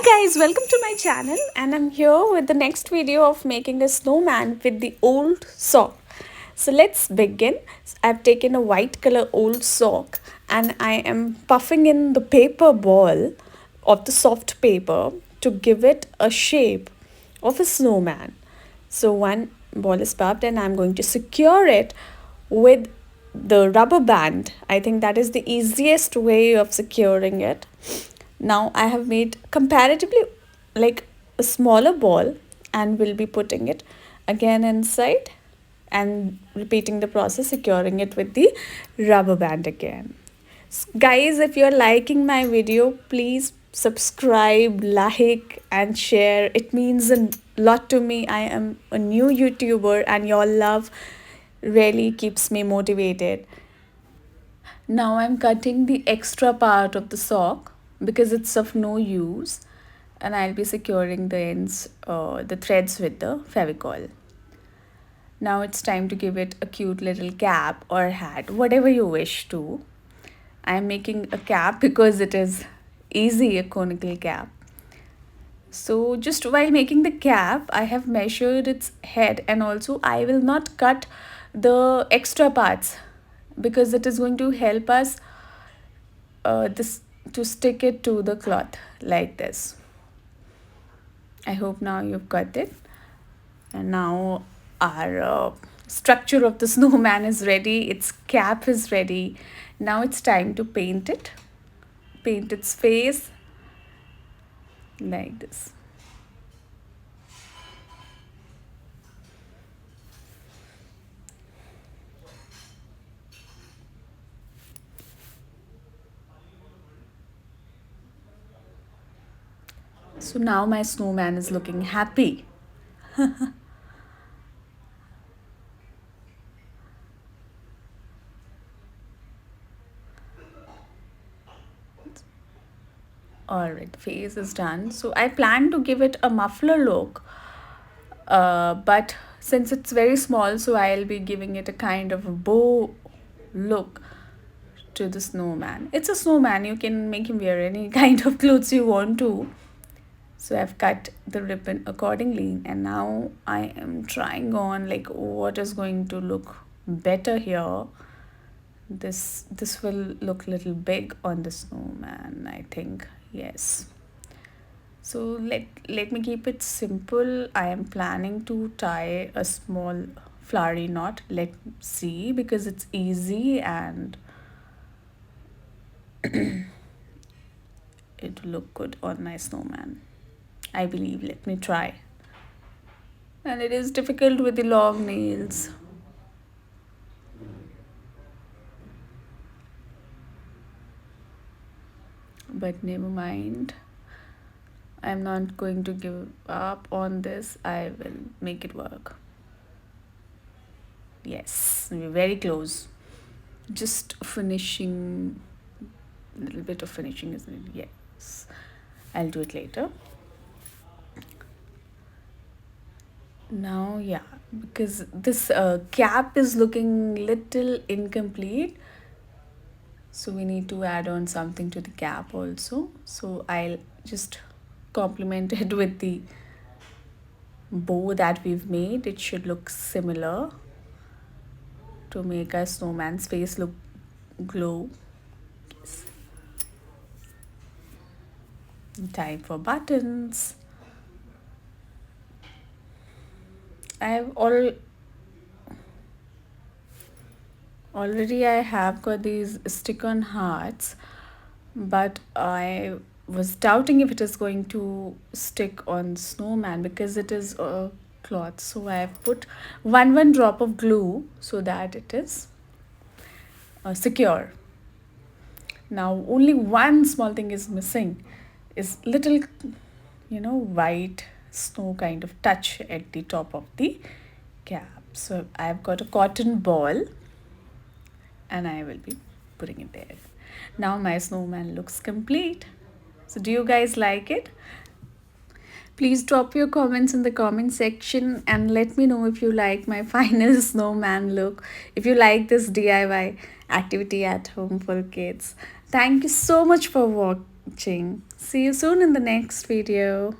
guys, welcome to my channel, and I'm here with the next video of making a snowman with the old sock. So let's begin. I've taken a white color old sock and I am puffing in the paper ball of the soft paper to give it a shape of a snowman. So one ball is puffed and I'm going to secure it with the rubber band. I think that is the easiest way of securing it. Now I have made comparatively like a smaller ball and will be putting it again inside and repeating the process, securing it with the rubber band again. Guys, if you're liking my video, please subscribe, like and share. It means a lot to me. I am a new YouTuber and your love really keeps me motivated. Now I'm cutting the extra part of the sock because it's of no use, and I'll be securing the ends, the threads with the Fevicol. Now it's time to give it a cute little cap or hat, whatever you wish to. I'm making a cap because it is easy, a conical cap. So just while making the cap, I have measured its head, and also I will not cut the extra parts because it is going to help us this to stick it to the cloth like this. I hope now you've got it. And now our structure of the snowman is ready. Its cap is ready. Now it's time to paint it. Paint its face like this. So now my snowman is looking happy. Alright, face is done. So I plan to give it a muffler look, but since it's very small, so I'll be giving it a kind of a bow look to the snowman. It's a snowman, you can make him wear any kind of clothes you want to. So I've cut the ribbon accordingly, and now I am trying on like what is going to look better here. This will look little big on the snowman, I think. Yes. So let me keep it simple. I am planning to tie a small flowery knot. Let's see, because it's easy and it will look good on my snowman, I believe. Let me try. And it is difficult with the long nails. But never mind. I'm not going to give up on this. I will make it work. Yes, we're very close. Just finishing, a little bit of finishing is needed. Yes, I'll do it later. Now, yeah, because this cap is looking little incomplete, so we need to add on something to the cap also. So I'll just complement it with the bow that we've made. It should look similar to make our snowman's face look glow. Yes. Time for buttons. I've already I have got these stick-on hearts, but I was doubting if it is going to stick on snowman because it is a cloth. So I have put one drop of glue so that it is secure. Now only one small thing is missing, is little white snow kind of touch at the top of the cap. So I've got a cotton ball and I will be putting it there. Now my snowman looks complete. So do you guys like it? Please drop your comments in the comment section and let me know if you like my final snowman look, if you like this DIY activity at home for kids. Thank you so much for watching. See you soon in the next video.